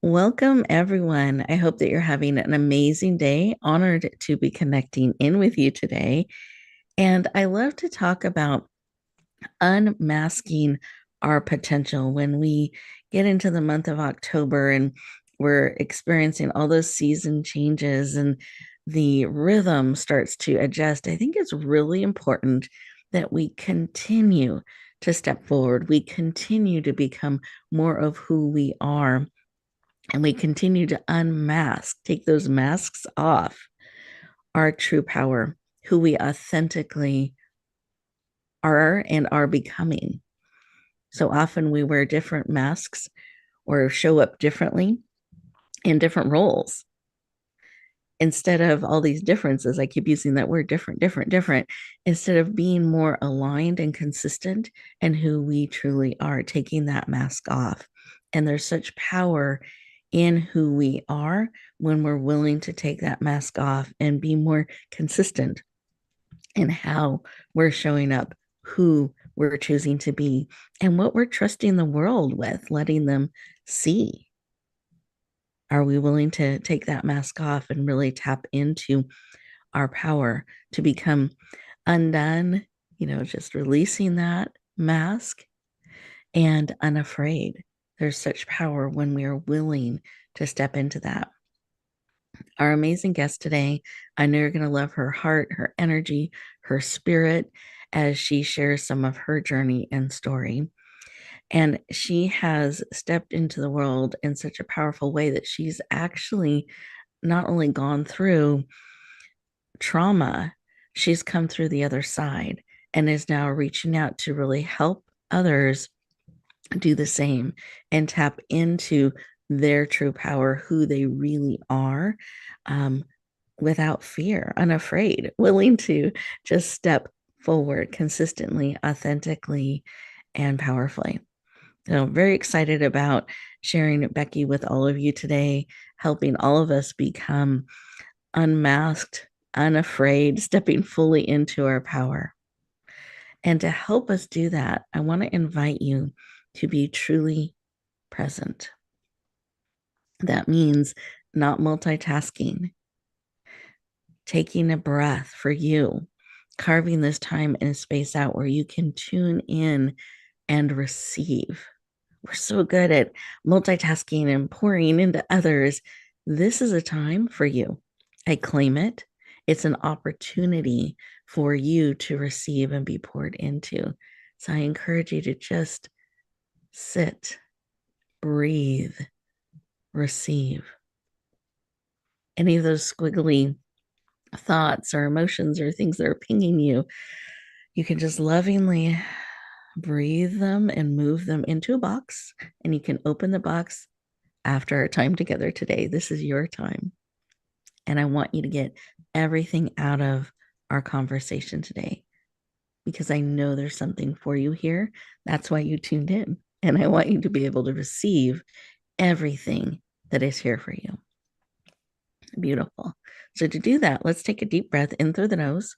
Welcome, everyone. I hope that you're having an amazing day. Honored to be connecting in with you today. And I love to talk about unmasking our potential when we get into the month of October and we're experiencing all those season changes and the rhythm starts to adjust. I think it's really important that we continue to step forward. We continue to become more of who we are and we continue to unmask, take those masks off our true power, who we authentically are and are becoming. So often we wear different masks or show up differently in different roles instead of all these differences. I keep using that word different, instead of being more aligned and consistent in who we truly are, taking that mask off. And there's such power in who we are when we're willing to take that mask off and be more consistent in how we're showing up, who we're choosing to be, and what we're trusting the world with, letting them see. Are we willing to take that mask off and really tap into our power to become undone, just releasing that mask and unafraid? There's such power when we are willing to step into that. Our amazing guest today, I know you're going to love her heart, her energy, her spirit as she shares some of her journey and story. And she has stepped into the world in such a powerful way that she's actually not only gone through trauma, she's come through the other side and is now reaching out to really help others do the same and tap into their true power, who they really are, um, without fear, unafraid, willing to just step forward consistently, authentically, and powerfully. So, very excited about sharing Becky with all of you today, helping all of us become unmasked, unafraid, stepping fully into our power. And to help us do that, I want to invite you to be truly present. That means not multitasking, taking a breath for you, carving this time and space out where you can tune in and receive. We're so good at multitasking and pouring into others. This is a time for you. I claim it. It's an opportunity for you to receive and be poured into. So I encourage you to just sit, breathe, receive. Any of those squiggly thoughts or emotions or things that are pinging you, you can just lovingly breathe them and move them into a box. And you can open the box after our time together today. This is your time. And I want you to get everything out of our conversation today because I know there's something for you here. That's why you tuned in. And I want you to be able to receive everything that is here for you. Beautiful. So, to do that, let's take a deep breath in through the nose.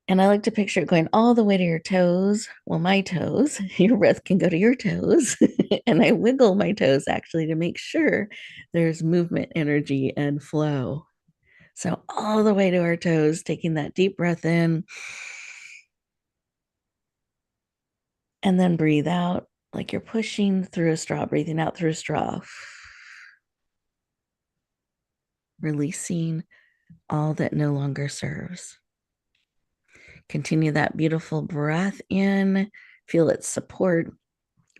And I like to picture it going all the way to your toes. Well, my toes, your breath can go to your toes. And I wiggle my toes actually to make sure there's movement, energy, and flow. So, all the way to our toes, taking that deep breath in and then breathe out like you're pushing through a straw, breathing out through a straw, releasing all that no longer serves. Continue that beautiful breath in, feel its support,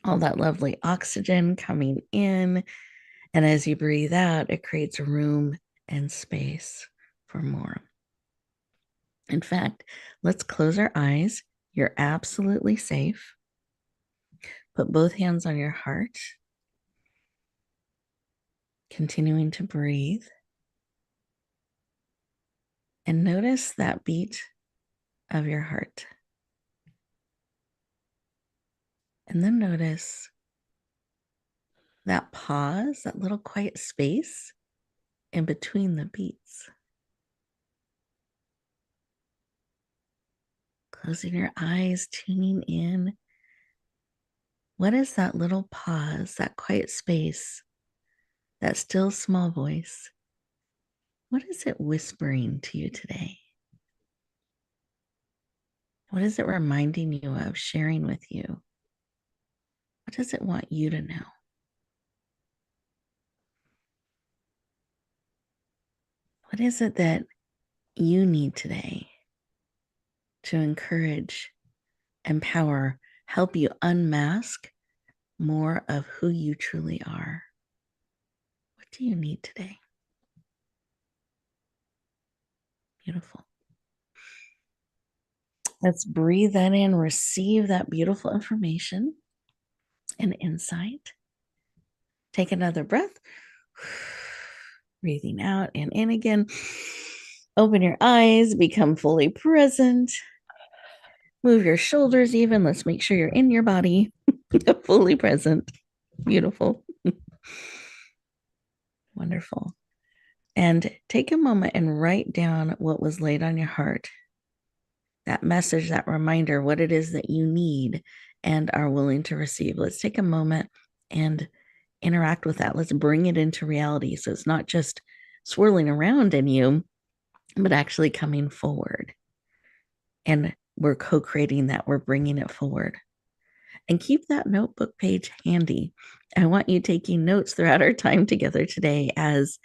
all that lovely oxygen coming in. And as you breathe out, it creates room and space for more. In fact, let's close our eyes. You're absolutely safe. Put both hands on your heart, continuing to breathe. And notice that beat of your heart. And then notice that pause, that little quiet space in between the beats. Closing your eyes, tuning in, What is that little pause, that quiet space, that still small voice? What is it whispering to you today? What is it reminding you of, sharing with you? What does it want you to know? What is it that you need today to encourage, empower, help you unmask more of who you truly are? What do you need today? Beautiful. Let's breathe that in, receive that beautiful information and insight. Take another breath. Breathing out and in again. Open your eyes, become fully present. Move your shoulders even. Let's make sure you're in your body, fully present. Beautiful. Wonderful. And take a moment and write down what was laid on your heart. That message, that reminder, what it is that you need and are willing to receive. Let's take a moment and interact with that. Let's bring it into reality. So it's not just swirling around in you, but actually coming forward. And we're co creating that, we're bringing it forward. And keep that notebook page handy. I want you taking notes throughout our time together today as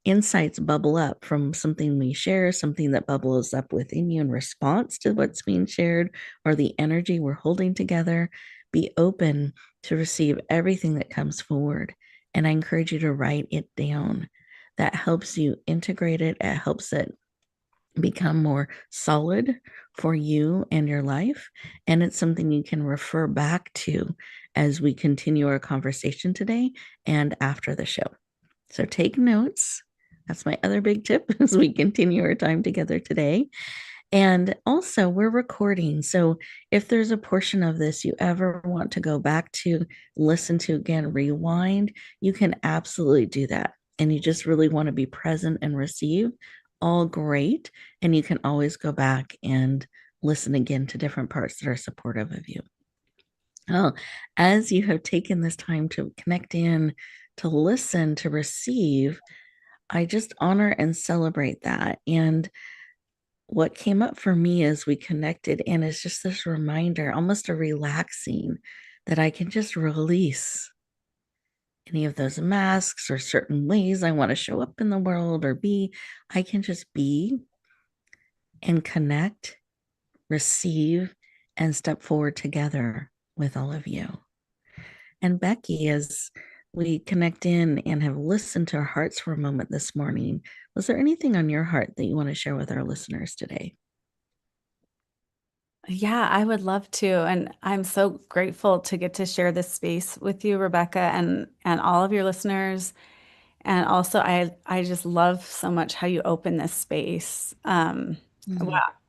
insights bubble up from something we share, something that bubbles up within you in response to what's being shared, or the energy we're holding together. Be open to receive everything that comes forward. And I encourage you to write it down. That helps you integrate it, it helps it become more solid for you and your life. And it's something you can refer back to as we continue our conversation today and after the show. So take notes. That's my other big tip as we continue our time together today. And also, we're recording. So if there's a portion of this you ever want to go back to, listen to again, rewind, you can absolutely do that. And you just really want to be present and receive, all great. And you can always go back and listen again to different parts that are supportive of you. Oh, as you have taken this time to connect in, to listen, to receive, I just honor and celebrate that. And what came up for me as we connected in is just this reminder, almost a relaxing, that I can just release any of those masks or certain ways I want to show up in the world or be. I can just be and connect, receive, and step forward together with all of you. And Becky, as we connect in and have listened to our hearts for a moment this morning, was there anything on your heart that you want to share with our listeners today? Yeah, I would love to. And I'm so grateful to get to share this space with you, Rebecca, and all of your listeners. And also I just love so much how you open this space. Mm,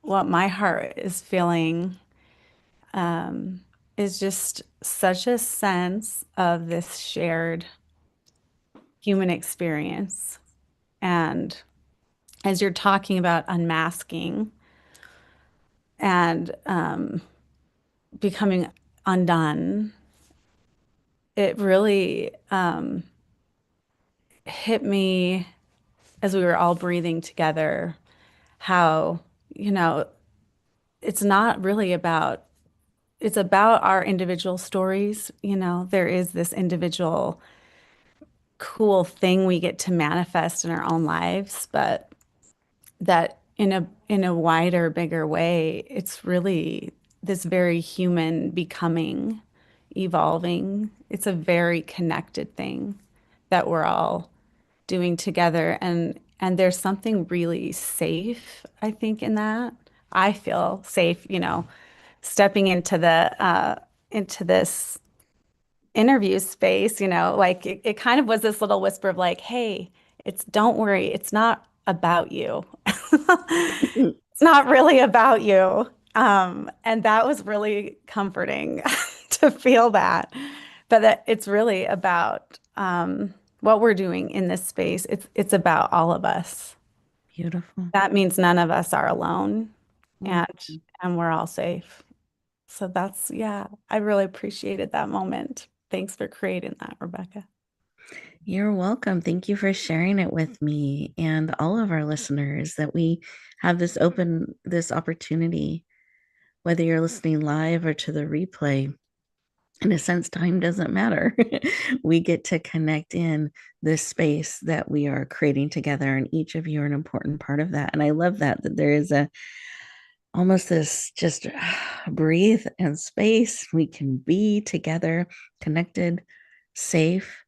What my heart is feeling um, is just such a sense of this shared human experience. And as you're talking about unmasking and becoming undone, it really hit me as we were all breathing together how, you know, it's not really about, it's about our individual stories. You know, there is this individual cool thing we get to manifest in our own lives, but that in a wider, bigger way, it's really this very human becoming, evolving. It's a very connected thing that we're all doing together, and there's something really safe, I think, in that. I feel safe, stepping into this interview space, like it kind of was this little whisper of like, hey, it's don't worry, it's not about you. It's not really about you. And that was really comforting to feel that. But that it's really about what we're doing in this space. It's about all of us. beautiful. That means none of us are alone, and Mm, and we're all safe. So that's, yeah, I really appreciated that moment. Thanks for creating that, Rebecca. You're welcome. Thank you for sharing it with me and all of our listeners that we have this opportunity, whether you're listening live or to the replay. In a sense, time doesn't matter. We get to connect in this space that we are creating together, and each of you are an important part of that. And I love that there is a almost this just breathe and space. We can be together, connected, safe,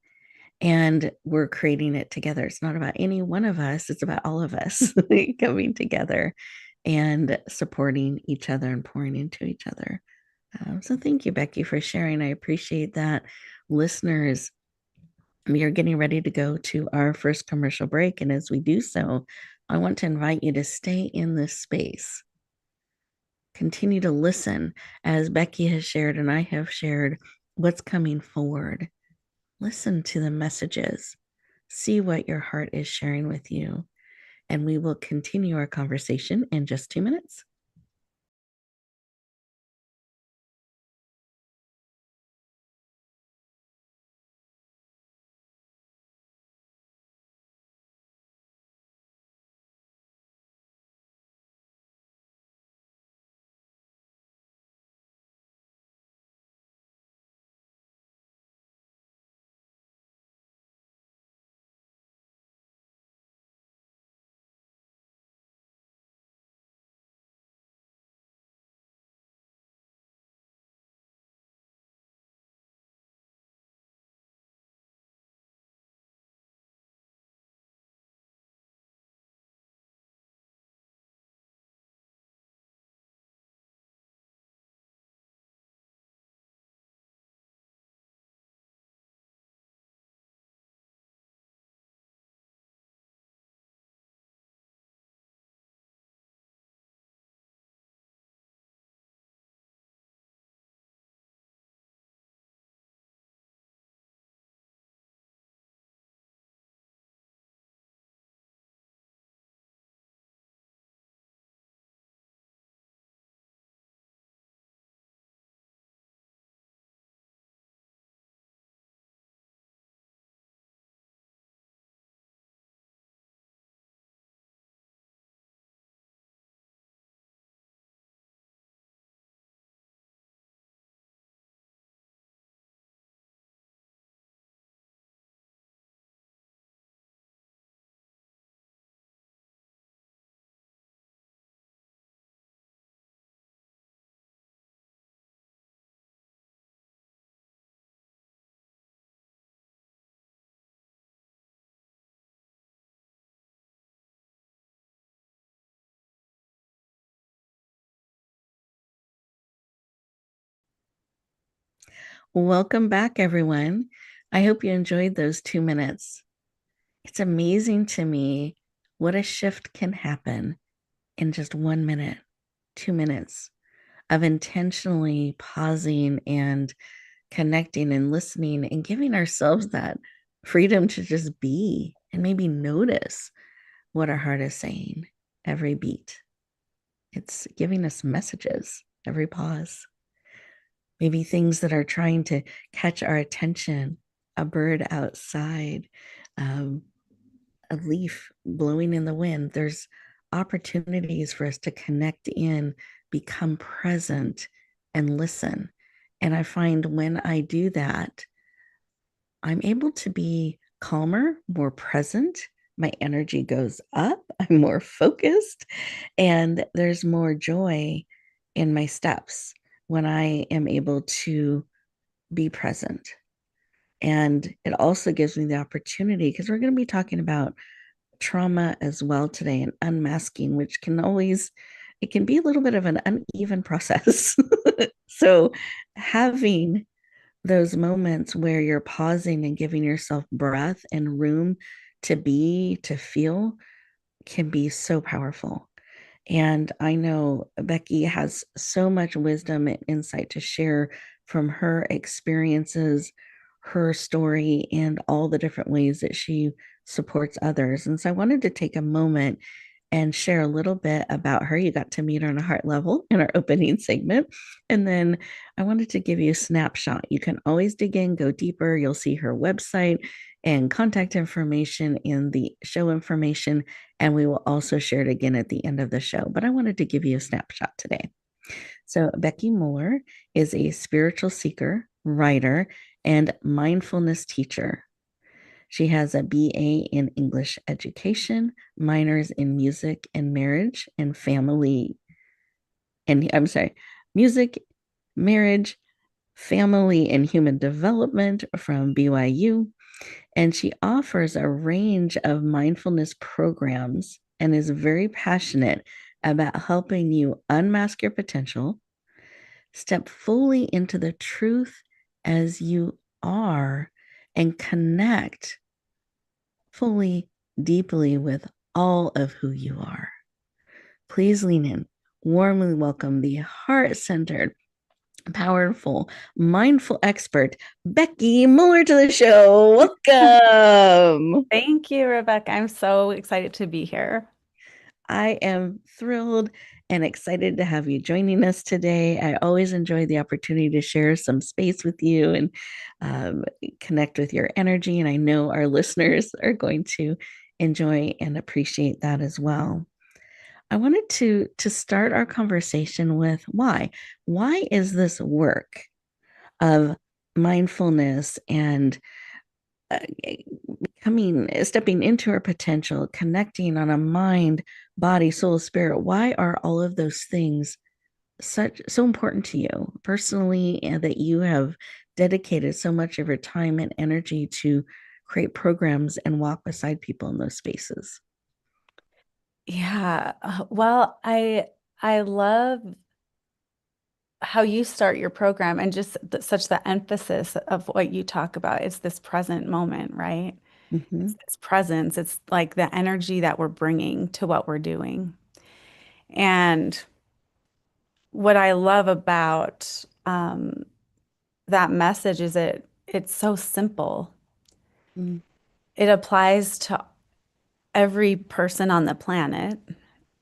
and we're creating it together. It's not about any one of us, it's about all of us coming together and supporting each other and pouring into each other. So thank you, Becky, for sharing. I appreciate that. Listeners, we are getting ready to go to our first commercial break. And as we do so, I want to invite you to stay in this space. Continue to listen as Becky has shared and I have shared what's coming forward. Listen to the messages. See what your heart is sharing with you. And we will continue our conversation in just 2 minutes. Welcome back, everyone. I hope you enjoyed those 2 minutes. It's amazing to me what a shift can happen in just 1 minute, 2 minutes of intentionally pausing and connecting and listening and giving ourselves that freedom to just be and maybe notice what our heart is saying every beat. It's giving us messages every pause. Maybe things that are trying to catch our attention, a bird outside, um, a leaf blowing in the wind. There's opportunities for us to connect in, become present, and listen. And I find when I do that, I'm able to be calmer, more present. My energy goes up. I'm more focused, and there's more joy in my steps when I am able to be present. And it also gives me the opportunity because we're going to be talking about trauma as well today and unmasking, which can always, it can be a little bit of an uneven process. So having those moments where you're pausing and giving yourself breath and room to be, to feel, can be so powerful. And I know Becky has so much wisdom and insight to share from her experiences, her story, and all the different ways that she supports others. And so I wanted to take a moment and share a little bit about her. You got to meet her on a heart level in our opening segment. And then I wanted to give you a snapshot. You can always dig in, go deeper. You'll see her website and contact information in the show information. And we will also share it again at the end of the show. But I wanted to give you a snapshot today. So, Becky Moller is a spiritual seeker, writer, and mindfulness teacher. She has a BA in English education, minors in music and marriage and family, and I'm sorry, music, marriage, family, and human development from BYU. And she offers a range of mindfulness programs and is very passionate about helping you unmask your potential, step fully into the truth as you are, and connect fully, deeply with all of who you are. Please lean in, warmly welcome the heart centered, powerful, mindful expert, Becky Moller, to the show. Welcome. Thank you, Rebecca. I'm so excited to be here. I am thrilled and excited to have you joining us today. I always enjoy the opportunity to share some space with you and um, connect with your energy. And I know our listeners are going to enjoy and appreciate that as well. I wanted to start our conversation with why. Why is this work of mindfulness and uh, becoming, stepping into our potential, connecting on a mind, body, soul, spirit? Why are all of those things so important to you personally, and that you have dedicated so much of your time and energy to create programs and walk beside people in those spaces? Yeah. Well, I love how you start your program and just such the emphasis of what you talk about. It's this present moment, right? Mm-hmm. It's this presence. It's like the energy that we're bringing to what we're doing. And what I love about that message is it's so simple. Mm-hmm. It applies to every person on the planet,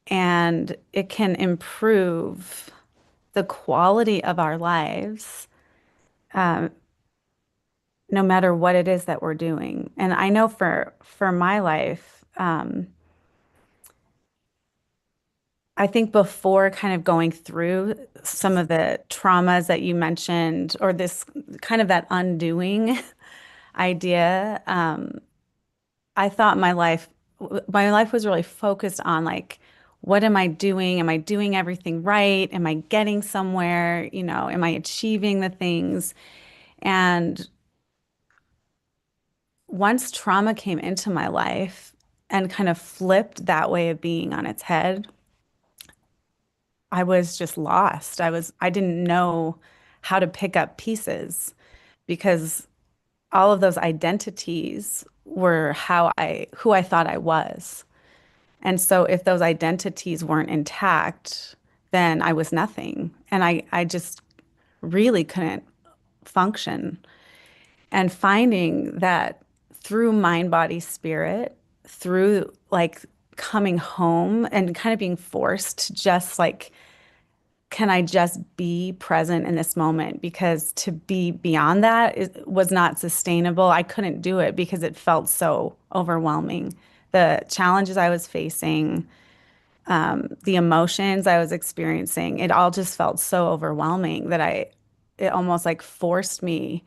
and it can improve the quality of our lives, um, no matter what it is that we're doing. And I know for my life, I think before kind of going through some of the traumas that you mentioned, or this kind of that undoing idea, I thought my life was really focused on like, what am I doing? Am I doing everything right? Am I getting somewhere? You know, am I achieving the things? And once trauma came into my life and kind of flipped that way of being on its head, I was just lost. I didn't know how to pick up pieces because all of those identities were who I thought I was. And so if those identities weren't intact, then I was nothing. And I just really couldn't function. And finding that through mind, body, spirit, through like coming home and kind of being forced to just like, can I just be present in this moment? Because to be beyond that was not sustainable. I couldn't do it because it felt so overwhelming. The challenges I was facing, the emotions I was experiencing, it all just felt so overwhelming that it almost like forced me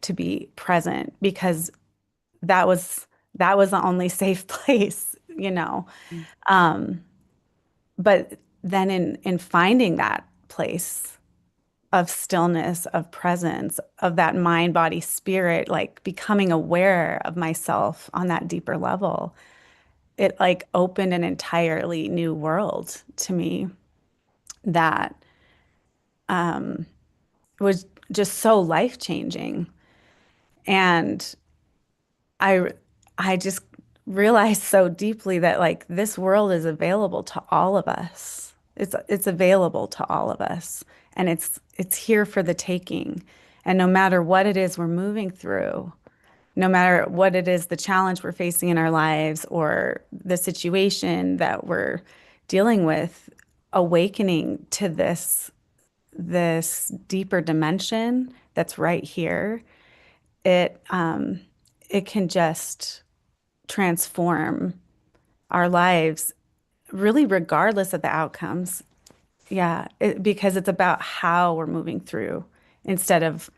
to be present because that was that was the only safe place, you know. But then in finding that place of stillness, of presence, of that mind, body, spirit, like becoming aware of myself on that deeper level, it like opened an entirely new world to me that was just so life-changing. And I I just realized so deeply that like this world is available to all of us. It's available to all of us and it's here for the taking. And no matter what it is we're moving through, no matter what it is, the challenge we're facing in our lives or the situation that we're dealing with, awakening to this deeper dimension that's right here, it it can just transform our lives really regardless of the outcomes. Yeah, because it's about how we're moving through instead of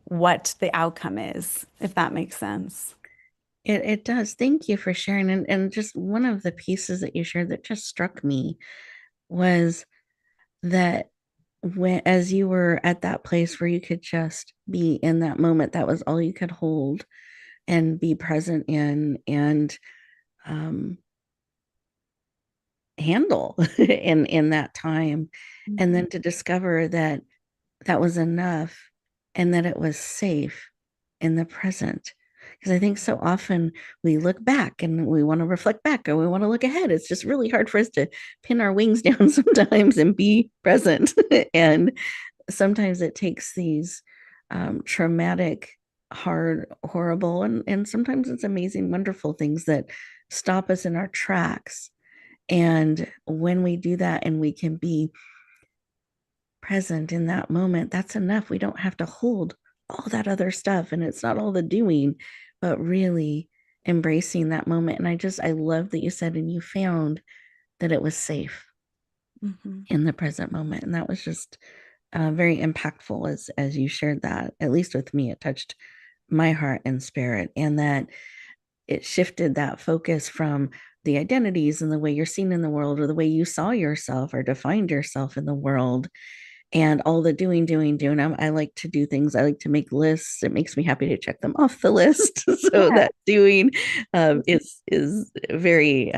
what the outcome is, if that makes sense. It does. Thank you for sharing. And just one of the pieces that you shared that just struck me was that when as you were at that place where you could just be in that moment, that was all you could hold and be present in and um handle in that time. And Mhm. then to discover that that was enough and that it was safe in the present. Because I think so often we look back and we want to reflect back or we want to look ahead. It's just really hard for us to pin our wings down sometimes and be present. And sometimes it takes these traumatic, hard, horrible, and sometimes it's amazing, wonderful things that stop us in our tracks. And when we do that and we can be present in that moment, that's enough. We don't have to hold all that other stuff. And it's not all the doing, but really embracing that moment. And I love that you said, and you found that it was safe Mhm. in the present moment. And that was just very impactful as you shared that, at least with me, it touched my heart and spirit. And that it shifted that focus from the identities and the way you're seen in the world or the way you saw yourself or defined yourself in the world and all the doing. I like to do things. I like to make lists. It makes me happy to check them off the list. So Yeah. that doing is very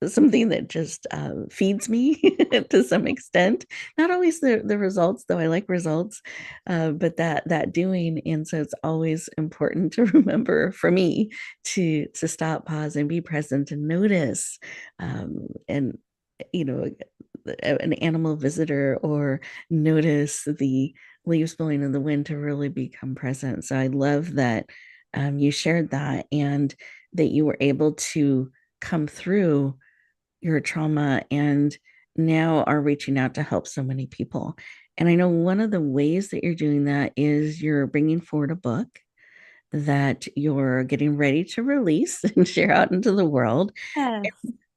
something that just feeds me to some extent. Not always the results, though I like results, but that doing. And so it's always important to remember for me to stop, pause, and be present and notice. And you know, an animal visitor or notice the leaves blowing in the wind to really become present. So I love that you shared that and that you were able to come through your trauma and now are reaching out to help so many people. And I know one of the ways that you're doing that is you're bringing forward a book that you're getting ready to release and share out into the world. Yes.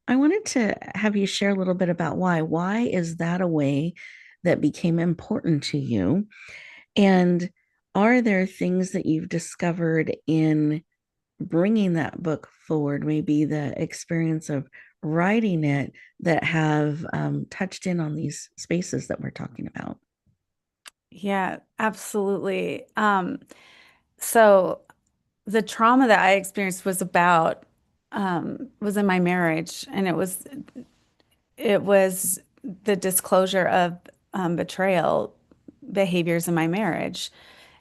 I wanted to have you share a little bit about why. Why is that a way that became important to you? And are there things that you've discovered in bringing that book forward, maybe the experience of writing it, that have touched in on these spaces that we're talking about? Yeah, absolutely. So the trauma that I experienced was about was in my marriage, and it was the disclosure of betrayal behaviors in my marriage.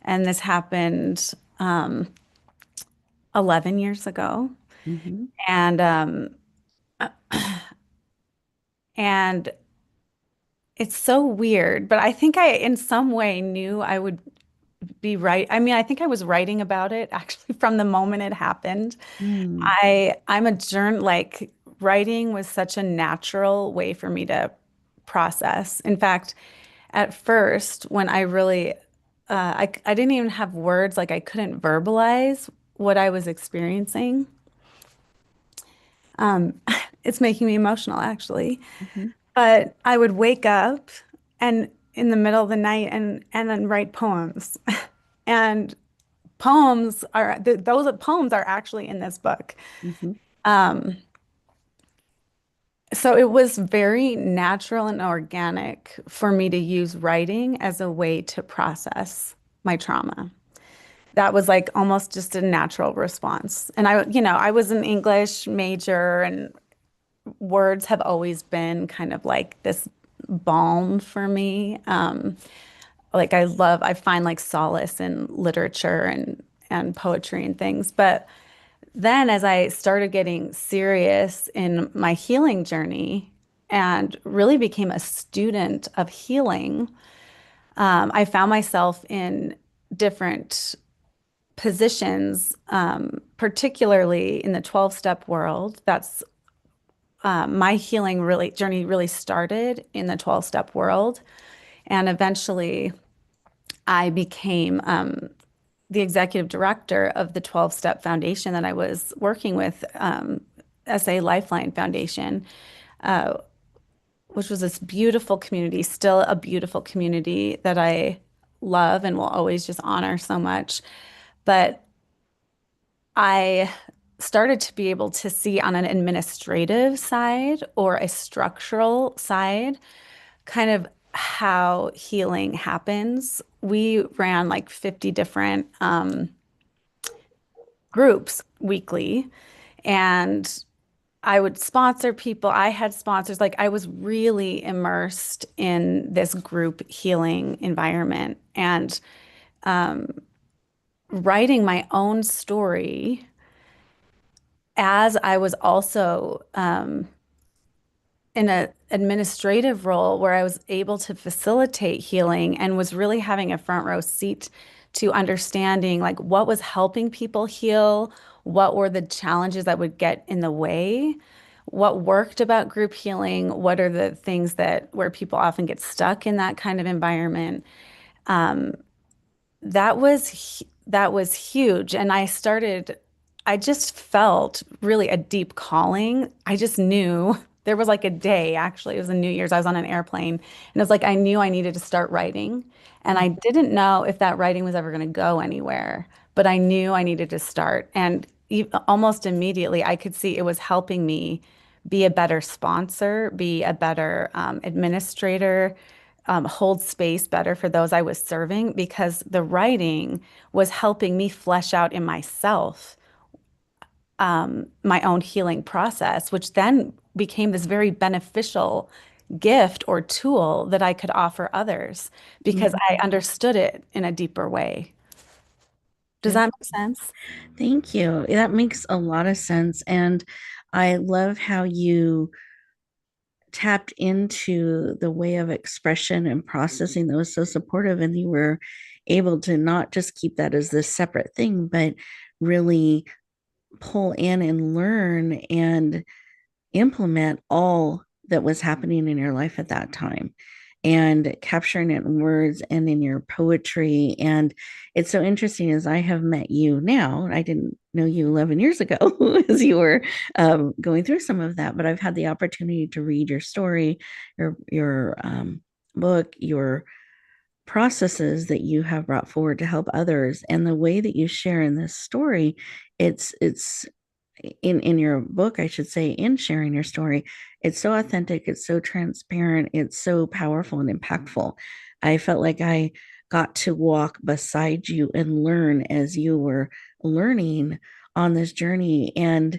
And this happened 11 years ago. Mm-hmm. And and it's so weird, but I think I in some way knew I would be right. I mean, I think I was writing about it actually from the moment it happened. Mm. I'm a like writing was such a natural way for me to process. In fact, at first, when I really I didn't even have words, like I couldn't verbalize what I was experiencing. Um, it's making me emotional, actually. Mm-hmm. But I would wake up and in the middle of the night and then write poems. And poems are those poems are actually in this book. Mm-hmm. Um, so it was very natural and organic for me to use writing as a way to process my trauma. That was like almost just a natural response. And I was an English major and words have always been kind of like this balm for me. Like I find like solace in literature and poetry and things. But then as I started getting serious in my healing journey and really became a student of healing, I found myself in different positions, particularly in the 12-step world. That's my healing really journey really started in the 12-step world. And eventually I became the executive director of the 12-step foundation that I was working with, SA Lifeline Foundation, which was this beautiful community, still a beautiful community that I love and will always just honor so much. But I started to be able to see on an administrative side or a structural side kind of how healing happens. We ran like 50 different groups weekly, and I would sponsor people. I had sponsors. Like I was really immersed in this group healing environment and writing my own story as I was also in an administrative role where I was able to facilitate healing and was really having a front row seat to understanding like what was helping people heal, what were the challenges that would get in the way, what worked about group healing, what are the things that where people often get stuck in that kind of environment. That was huge. And I just felt really a deep calling. I just knew there was like a day, actually, it was a New Year's. I was on an airplane and it was like I knew I needed to start writing. And I didn't know if that writing was ever going to go anywhere, but I knew I needed to start. And almost immediately, I could see it was helping me be a better sponsor, be a better administrator, hold space better for those I was serving because the writing was helping me flesh out in myself my own healing process, which then became this very beneficial gift or tool that I could offer others because Mhm. I understood it in a deeper way. Does Good. that make sense? Thank you. That makes a lot of sense. And I love how you tapped into the way of expression and processing that was so supportive. And you were able to not just keep that as this separate thing, but really pull in and learn and implement all that was happening in your life at that time and capturing it in words and in your poetry. And it's so interesting as I have met you now. I didn't know you 11 years ago as you were going through some of that, but I've had the opportunity to read your story, your book, your processes that you have brought forward to help others, and the way that you share in this story. It's in your book, I should say, in sharing your story, it's so authentic, it's so transparent, it's so powerful and impactful. I felt like I got to walk beside you and learn as you were learning on this journey, and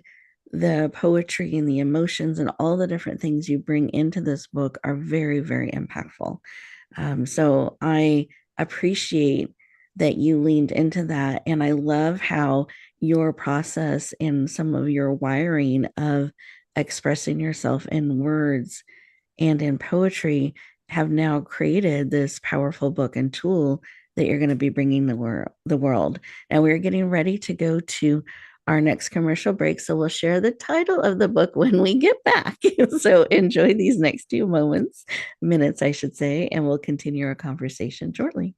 the poetry and the emotions and all the different things you bring into this book are very, very impactful. So I appreciate that you leaned into that. And I love how your process and some of your wiring of expressing yourself in words and in poetry have now created this powerful book and tool that you're going to be bringing the world. And we're getting ready to go to our next commercial break. So we'll share the title of the book when we get back. So enjoy these next few minutes, I should say, and we'll continue our conversation shortly.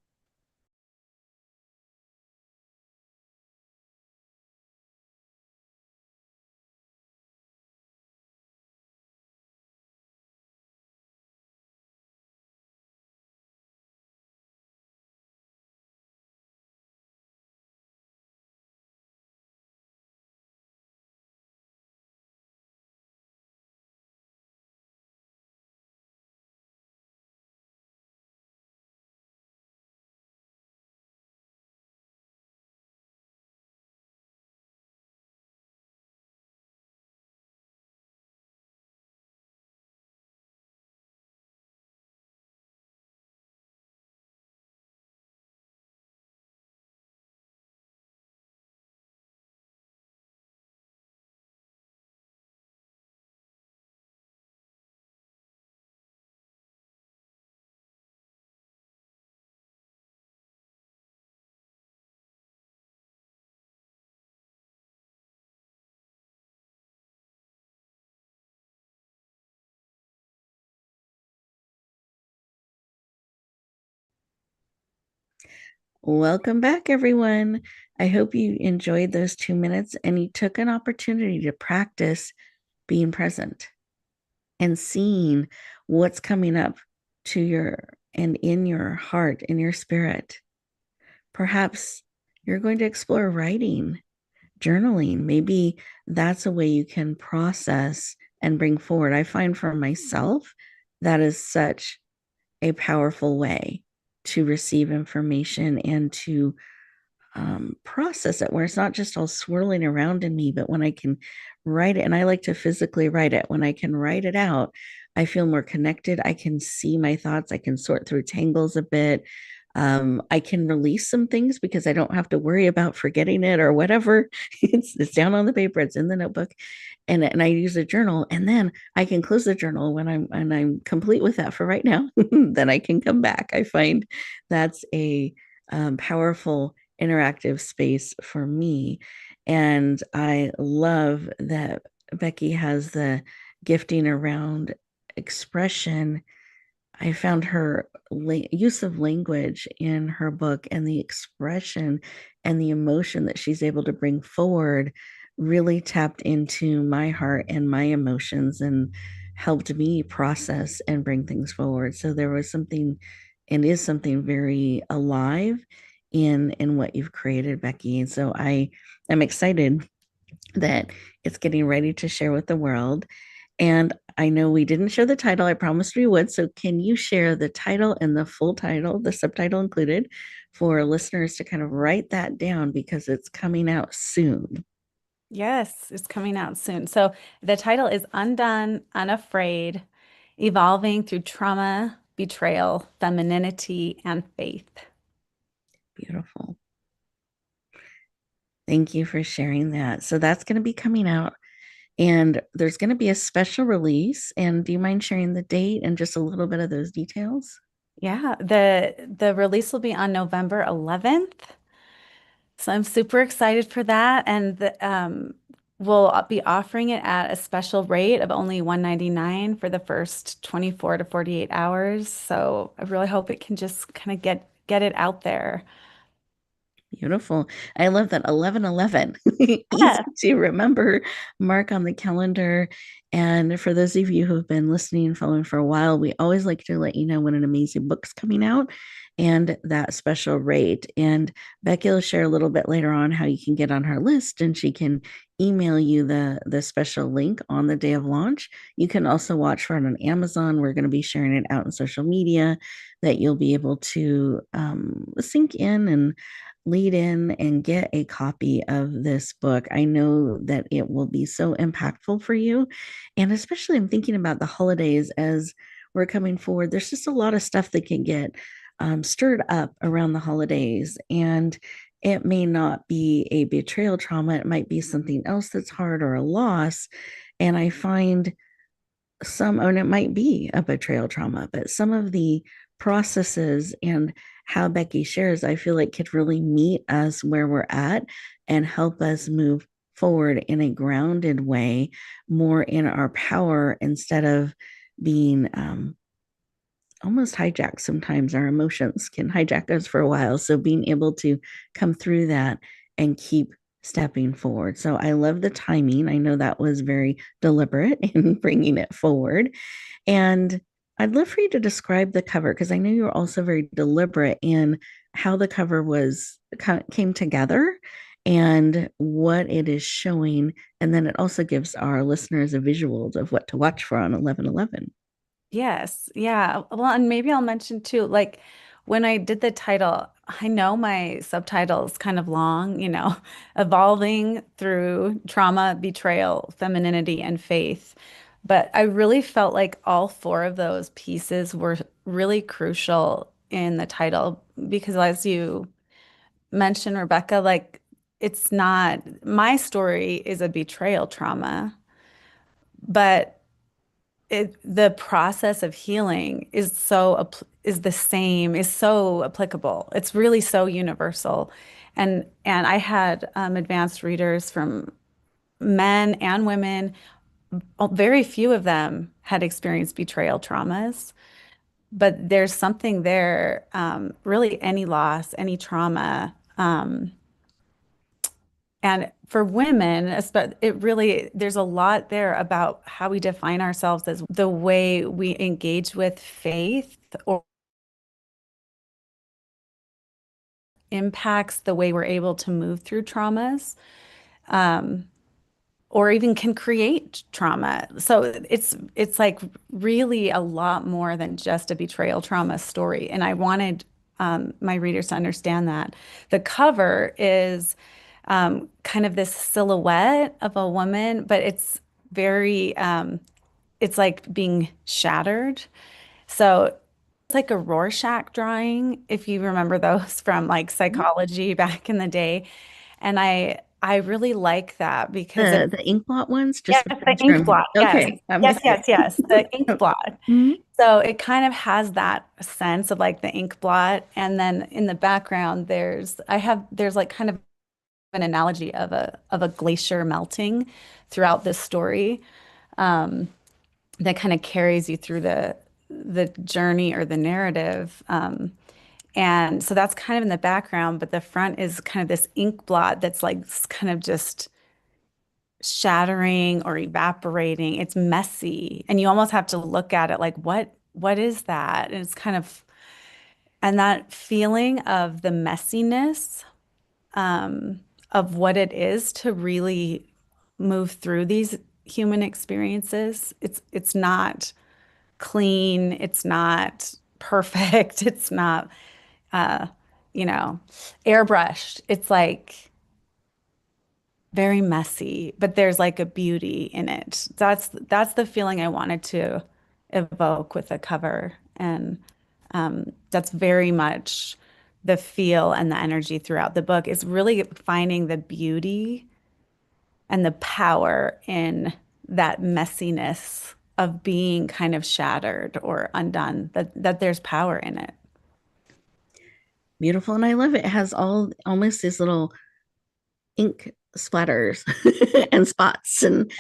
Welcome back, everyone. I hope you enjoyed those 2 minutes and you took an opportunity to practice being present and seeing what's coming up to your and in your heart, in your spirit. Perhaps you're going to explore writing, journaling. Maybe that's a way you can process and bring forward. I find for myself that is such a powerful way to receive information and to process it, where it's not just all swirling around in me, but when I can write it, and I like to physically write it, when I can write it out, I feel more connected. I can see my thoughts. I can sort through tangles a bit. I can release some things because I don't have to worry about forgetting it or whatever. It's down on the paper. It's in the notebook, and I use a journal, and then I can close the journal when I'm complete with that for right now. Then I can come back. I find that's a powerful interactive space for me. And I love that Becky has the gifting around expression. I found her use of language in her book and the expression and the emotion that she's able to bring forward really tapped into my heart and my emotions and helped me process and bring things forward. So there was something and is something very alive in what you've created, Becky. And so I am excited that it's getting ready to share with the world. And I know we didn't share the title. I promised we would. So can you share the title and the full title, the subtitle included, for listeners to kind of write that down because it's coming out soon? Yes, it's coming out soon. So the title is Undone, Unafraid, Evolving Through Trauma, Betrayal, Femininity and Faith. Beautiful. Thank you for sharing that. So that's going to be coming out, and there's going to be a special release. And do you mind sharing the date and just a little bit of those details? Yeah, the release will be on November 11th. So I'm super excited for that. And we'll be offering it at a special rate of only $199 for the first 24 to 48 hours. So I really hope it can just kind of get it out there. Beautiful. I love that 1111. Easy Yeah. to remember. Mark on the calendar. And for those of you who have been listening and following for a while, we always like to let you know when an amazing book's coming out and that special rate. And Becky will share a little bit later on how you can get on her list and she can email you the special link on the day of launch. You can also watch for it on Amazon. We're going to be sharing it out in social media that you'll be able to sync in and lead in and get a copy of this book. I know that it will be so impactful for you. And especially, I'm thinking about the holidays as we're coming forward. There's just a lot of stuff that can get stirred up around the holidays. And it may not be a betrayal trauma, it might be something else that's hard or a loss. And I find and it might be a betrayal trauma, but some of the processes and how Becky shares, I feel like could really meet us where we're at and help us move forward in a grounded way, more in our power instead of being almost hijacked. Sometimes our emotions can hijack us for a while. So being able to come through that and keep stepping forward. So I love the timing. I know that was very deliberate in bringing it forward. And I'd love for you to describe the cover because I know you're also very deliberate in how the cover was came together and what it is showing. And then it also gives our listeners a visual of what to watch for on 11/11. Yes. Yeah. Well, and maybe I'll mention too, like when I did the title, I know my subtitle is kind of long, evolving through trauma, betrayal, femininity, and faith. But I really felt like all four of those pieces were really crucial in the title because as you mentioned, Rebecca, like it's not my story is a betrayal trauma, but the process of healing is is the same, is so applicable. It's really so universal. And I had advanced readers from men and women. Very few of them had experienced betrayal traumas. but there's something there, really any loss, any trauma. And for women, it really, there's a lot there about how we define ourselves as the way we engage with faith or impacts the way we're able to move through traumas. Or even can create trauma. So it's like really a lot more than just a betrayal trauma story. And I wanted my readers to understand that. The cover is kind of this silhouette of a woman, but very it's like being shattered. So it's like a Rorschach drawing, if you remember those from like psychology back in the day. And I really like that because it The ink blot ones, yes, just for the the ink term. blot. Yes. Okay, I'm Yes, with you. yes, yes. The ink blot. Mhm. So it kind of has that sense of like the ink blot. And then in the background, there's like kind of an analogy of a glacier melting throughout this story, that kind of carries you through the journey or the narrative. And so that's kind of in the background, but the front is kind of this ink blot that's like kind of just shattering or evaporating. It's messy, and you almost have to look at it like, what is that? And it's kind of, and that feeling of the messiness, of what it is to really move through these human experiences. It's not clean, it's not perfect, it's not you know, airbrushed. It's like very messy, but there's like a beauty in it. That's the feeling I wanted to evoke with the cover. And that's very much the feel and the energy throughout the book is really finding the beauty and the power in that messiness of being kind of shattered or undone, that there's power in it. Beautiful, and I love it. It has all almost these little ink splatters and spots, and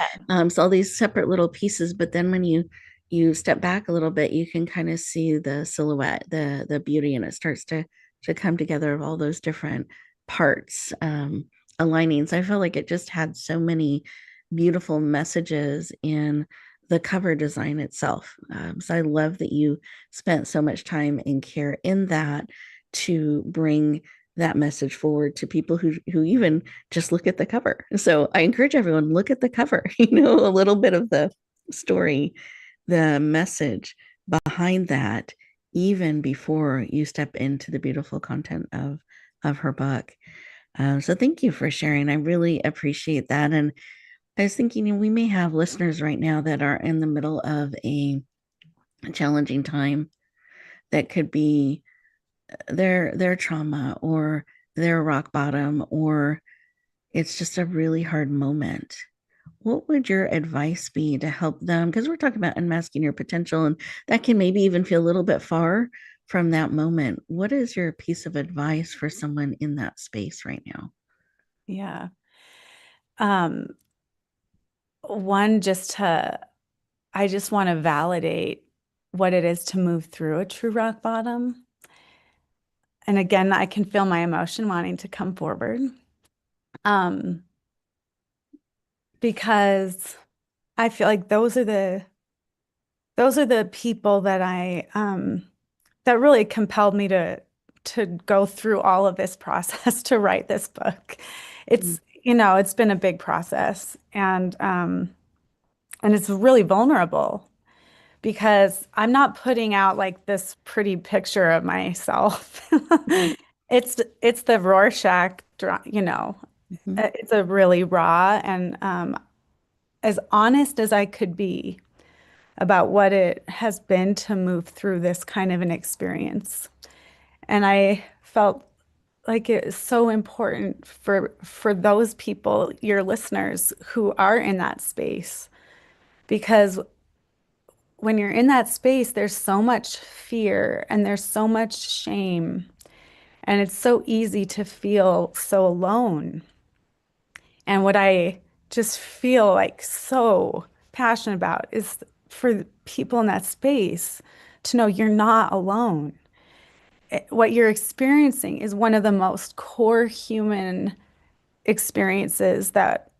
so all these separate little pieces. But then when you step back a little bit, you can kind of see the silhouette, the beauty, and it starts to come together of all those different parts, aligning. So I feel like it just had so many beautiful messages in the cover design itself. So I love that you spent so much time and care in that to bring that message forward to people who even just look at the cover. So I encourage everyone, look at the cover, a little bit of the story, the message behind that, even before you step into the beautiful content of her book. So thank you for sharing. I really appreciate that. And I was thinking, we may have listeners right now that are in the middle of a challenging time that could be their trauma or their rock bottom, or it's just a really hard moment. What would your advice be to help them? Because we're talking about unmasking your potential, and that can maybe even feel a little bit far from that moment. What is your piece of advice for someone in that space right now? Yeah. Um, one, I just want to validate what it is to move through a true rock bottom. And again, I can feel my emotion wanting to come forward. Um, because I feel like those are the people that really compelled me to go through all of this process to write this book. Mm. It's been a big process, and it's really vulnerable because I'm not putting out like this pretty picture of myself. Right. It's the Rorschach, Mhm. it's a really raw and as honest as I could be about what it has been to move through this kind of an experience. And I felt like it is so important for those people, your listeners who are in that space, because when you're in that space, there's so much fear and there's so much shame, and it's so easy to feel so alone. And what I just feel like so passionate about is for people in that space to know you're not alone. What you're experiencing is one of the most core human experiences that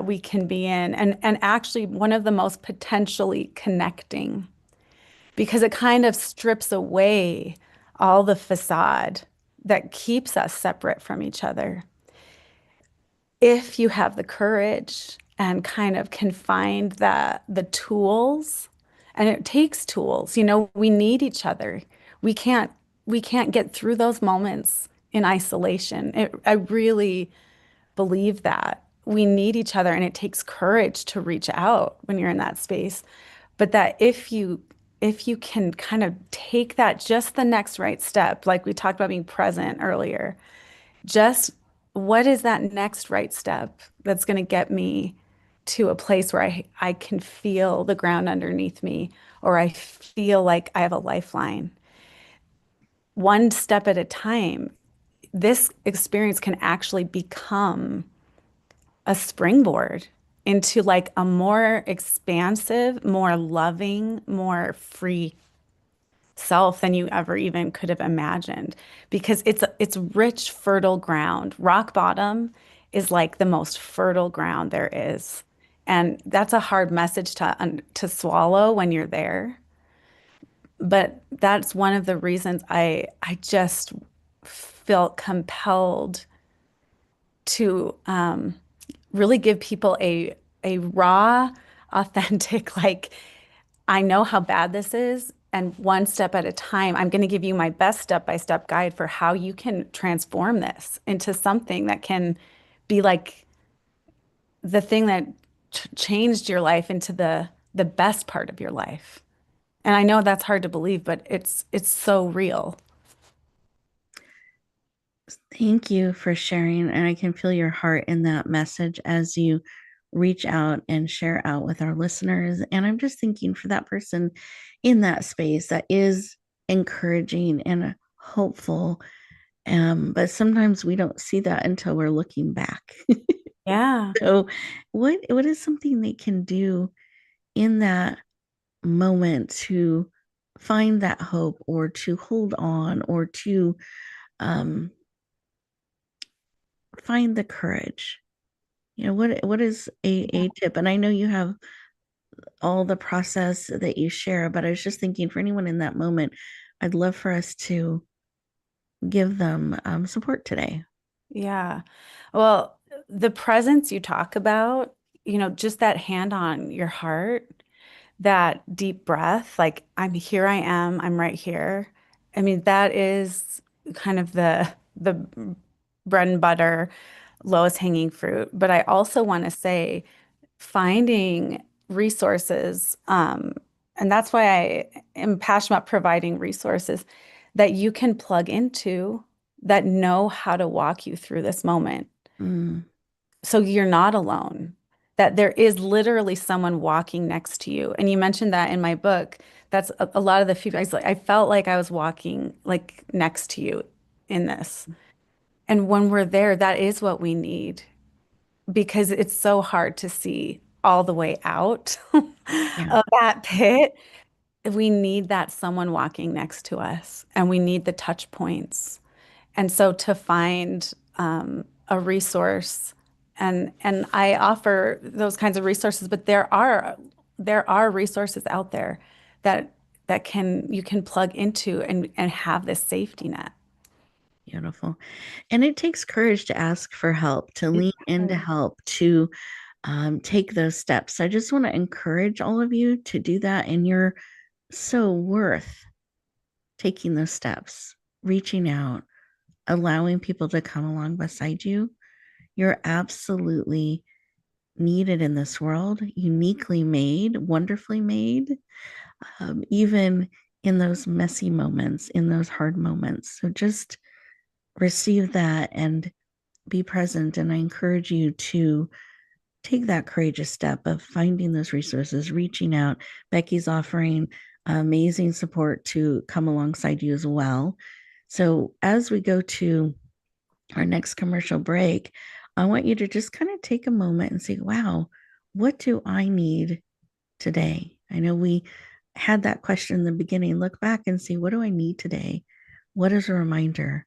we can be in, and actually one of the most potentially connecting, because it kind of strips away all the facade that keeps us separate from each other. If you have the courage and kind of can find the tools, and it takes tools, we need each other. We can't we can't get through those moments in isolation. I really believe that we need each other, and it takes courage to reach out when you're in that space. But that if you can kind of take that just the next right step, like we talked about being present earlier, just what is that next right step that's going to get me to a place where I can feel the ground underneath me, or I feel like I have a lifeline. One step at a time, this experience can actually become a springboard into like a more expansive, more loving, more free self than you ever even could have imagined, because it's rich, fertile ground. Rock bottom is like the most fertile ground there is. And that's a hard message to swallow when you're there. But that's one of the reasons I just felt compelled to really give people a raw, authentic, like, I know how bad this is, and one step at a time, I'm going to give you my best step-by-step guide for how you can transform this into something that can be like the thing that changed your life into the best part of your life. And I know that's hard to believe, but it's so real. Thank you for sharing. And I can feel your heart in that message as you reach out and share out with our listeners. And I'm just thinking for that person in that space that is encouraging and hopeful. But sometimes we don't see that until we're looking back. Yeah. So what is something they can do in that moment to find that hope or to hold on or to um, find the courage? What is a tip? And I know you have all the process that you share, but I was just thinking for anyone in that moment, I'd love for us to give them support today. Yeah. Well, the presence you talk about, just that hand on your heart, that deep breath, like I am, I'm right here. I mean, that is kind of the bread and butter, lowest hanging fruit. But I also want to say finding resources, and that's why I am passionate about providing resources that you can plug into that know how to walk you through this moment. Mm, So you're not alone, that there is literally someone walking next to you. And you mentioned that in my book. That's a lot of the feedback. I felt like I was walking like next to you in this. And when we're there, that is what we need, because it's so hard to see all the way out yeah, of that pit. We need that someone walking next to us, and we need the touch points. And so to find a resource, and I offer those kinds of resources, but there are resources out there that you can plug into and have this safety net. beautiful. And it takes courage to ask for help, to It lean into does. help, to take those steps. I just want to encourage all of you to do that. And you're so worth taking those steps, reaching out, allowing people to come along beside you. You're absolutely needed in this world, uniquely made, wonderfully made, even in those messy moments, in those hard moments. So just receive that and be present. And I encourage you to take that courageous step of finding those resources, reaching out. Becky's offering amazing support to come alongside you as well. So as we go to our next commercial break, I want you to just kind of take a moment and say, wow, what do I need today? I know we had that question in the beginning, look back and see, what do I need today? What is a reminder?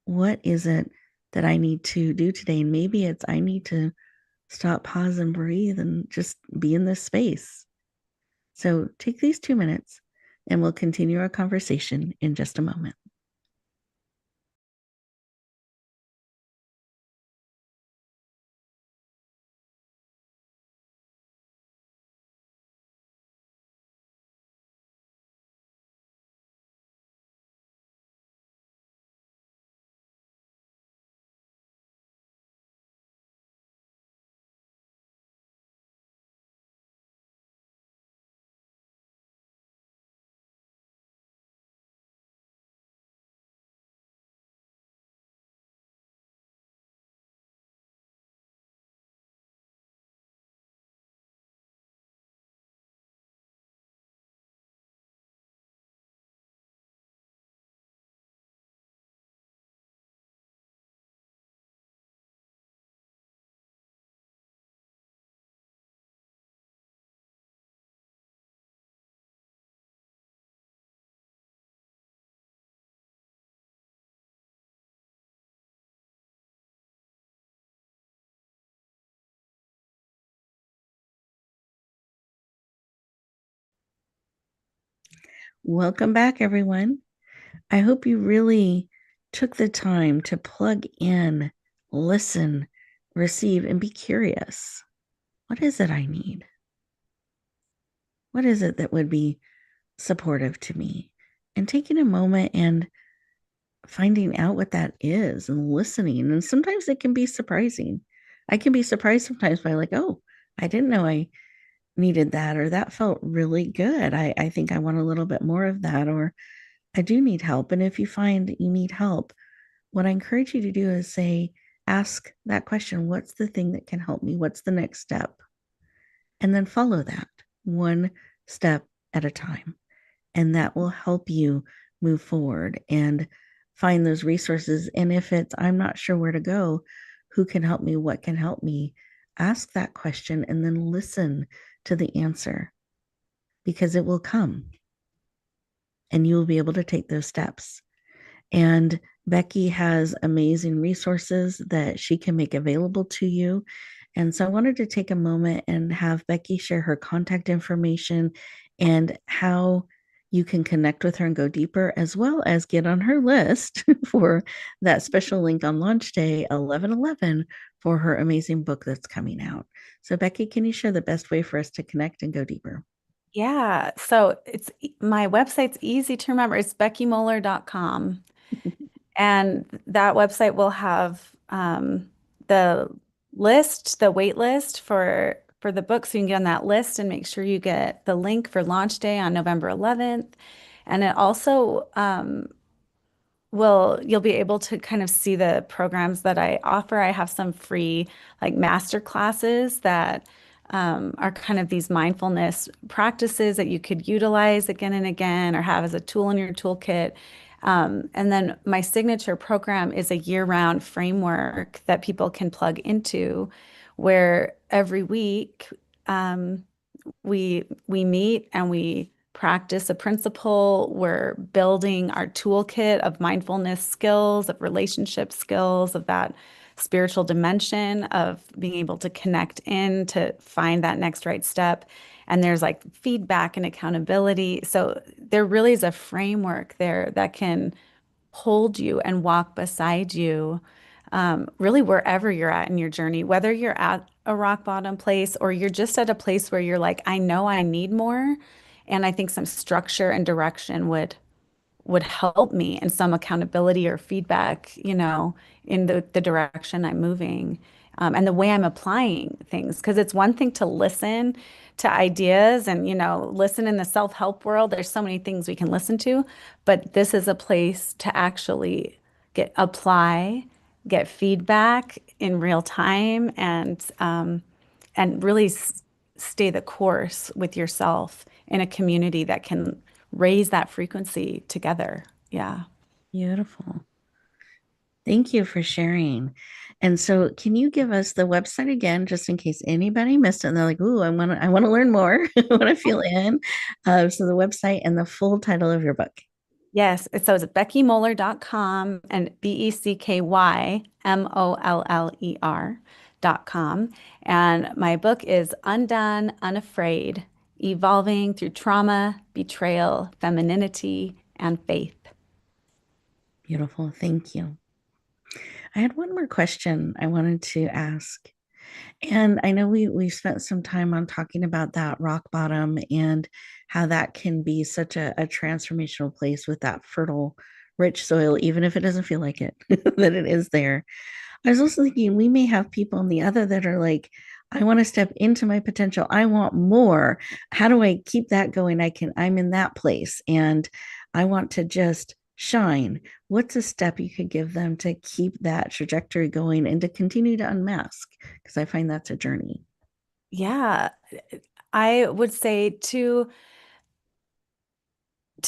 What is it that I need to do today? And maybe it's I need to stop, pause, and breathe and just be in this space. So take these 2 minutes and we'll continue our conversation in just a moment. Welcome back, everyone. I hope you really took the time to plug in, listen, receive, and be curious. What is it I need? What is it that would be supportive to me? And taking a moment and finding out what that is and listening. And sometimes it can be surprising. I can be surprised sometimes by, like, oh, I didn't know I needed that, or that felt really good. I think I want a little bit more of that, or I do need help. And if you find you need help, what I encourage you to do is say, ask that question, what's the thing that can help me? What's the next step? And then follow that one step at a time. And that will help you move forward and find those resources. And if it's, I'm not sure where to go, who can help me? What can help me? Ask that question and then listen to the answer, because it will come and you will be able to take those steps. And Becky has amazing resources that she can make available to you. And so I wanted to take a moment and have Becky share her contact information and how you can connect with her and go deeper, as well as get on her list for that special link on launch day 11/11 for her amazing book that's coming out. So, Becky, can you share the best way for us to connect and go deeper? Yeah, so my website's easy to remember. It's beckymoller.com. And that website will have the the wait list for the book, so you can get on that list and make sure you get the link for launch day on November 11th. And it also you'll be able to kind of see the programs that I offer. I have some free like master classes that are kind of these mindfulness practices that you could utilize again and again or have as a tool in your toolkit. And then my signature program is a year-round framework that people can plug into, where every week we meet and we practice a principle. We're building our toolkit of mindfulness skills, of relationship skills, of that spiritual dimension of being able to connect in to find that next right step. And there's like feedback and accountability. So there really is a framework there that can hold you and walk beside you, really wherever you're at in your journey, whether you're at a rock bottom place or you're just at a place where you're like, I know I need more. And I think some structure and direction would help me and some accountability or feedback, in the direction I'm moving, and the way I'm applying things. Because it's one thing to listen to ideas and, listen in the self-help world. There's so many things we can listen to, but this is a place to actually get feedback in real time and really stay the course with yourself in a community that can raise that frequency together. Yeah. Beautiful. Thank you for sharing. And so, can you give us the website again, just in case anybody missed it and they're like, "Ooh, I want to learn more. I want to feel in." So, the website and the full title of your book. Yes, it's beckymoller.com and BECKYMOLLER.com. And my book is Undone, Unafraid, Evolving Through Trauma, Betrayal, Femininity, and Faith. Beautiful. Thank you. I had one more question I wanted to ask. And I know we spent some time on talking about that rock bottom and how that can be such a transformational place with that fertile, rich soil, even if it doesn't feel like it, that it is there. I was also thinking we may have people on the other that are like, I want to step into my potential. I want more. How do I keep that going? I'm in that place and I want to just shine. What's a step you could give them to keep that trajectory going and to continue to unmask? Because I find that's a journey. Yeah, I would say to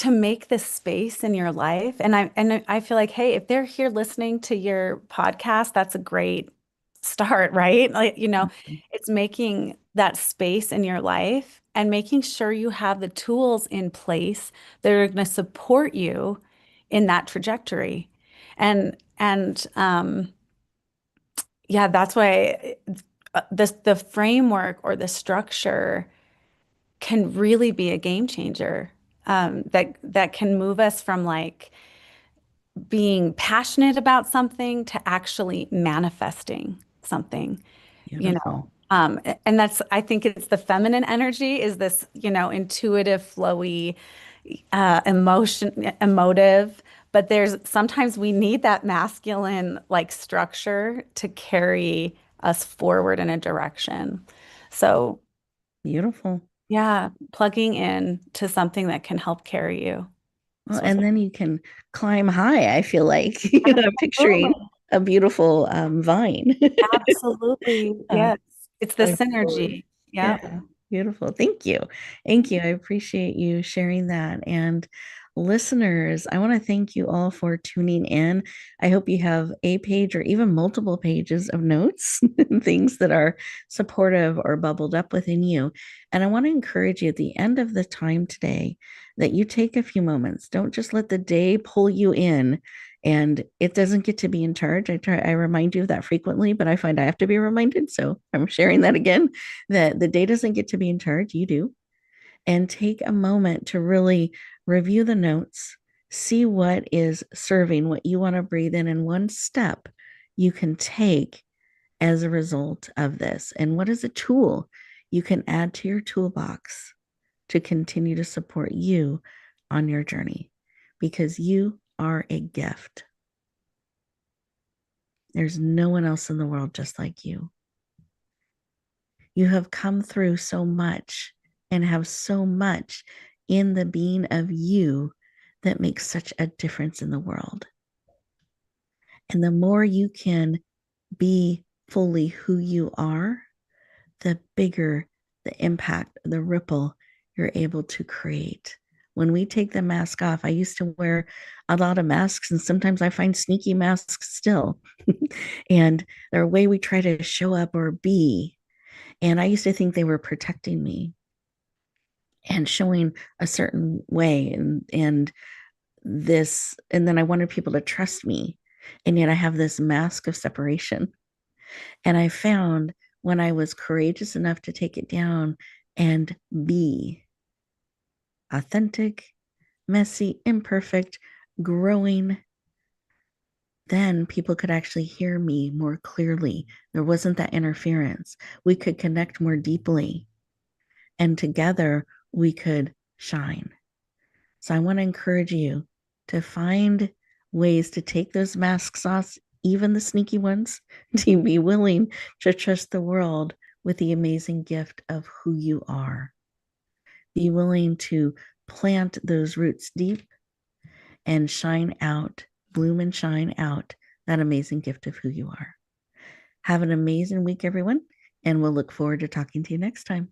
make this space in your life. And I feel like, hey, if they're here listening to your podcast, that's a great start, right? Like, it's making that space in your life and making sure you have the tools in place that are going to support you in that trajectory. And yeah, that's why the framework or the structure can really be a game changer. That can move us from like being passionate about something to actually manifesting something, you know. Beautiful. And that's, I think it's the feminine energy is this, intuitive, flowy, emotive, but there's sometimes we need that masculine like structure to carry us forward in a direction. So Beautiful. yeah, plugging in to something that can help carry you. Well, That's what and then you can climb high, I feel like. I'm picturing Absolutely. a beautiful vine. Absolutely. uh, Yes. It's the Going forward. synergy. Yeah. Yeah, beautiful. Thank you. Thank you. I appreciate you sharing that. And listeners, I want to thank you all for tuning in. I hope you have a page or even multiple pages of notes and things that are supportive or bubbled up within you. And I want to encourage you at the end of the time today that you take a few moments. Don't just let the day pull you in and it doesn't get to be in charge. I remind you of that frequently, but I find I have to be reminded. So I'm sharing that again, that the day doesn't get to be in charge. You do. And take a moment to really review the notes, see what is serving, what you want to breathe in, and one step you can take as a result of this. And what is a tool you can add to your toolbox to continue to support you on your journey? Because you are a gift. There's no one else in the world just like you. You have come through so much and have so much in the being of you that makes such a difference in the world. And the more you can be fully who you are, the bigger the impact, the ripple you're able to create. When we take the mask off, I used to wear a lot of masks, and sometimes I find sneaky masks still. And they're a way we try to show up or be. And I used to think they were protecting me and showing a certain way and this and then I wanted people to trust me, and yet I have this mask of separation. And I found when I was courageous enough to take it down and be authentic, messy, imperfect, growing, then people could actually hear me more clearly. There wasn't that interference. We could connect more deeply, and together we could shine. So I want to encourage you to find ways to take those masks off, even the sneaky ones, to be willing to trust the world with the amazing gift of who you are. Be willing to plant those roots deep and shine out, bloom and shine out that amazing gift of who you are. Have an amazing week, everyone, and we'll look forward to talking to you next time.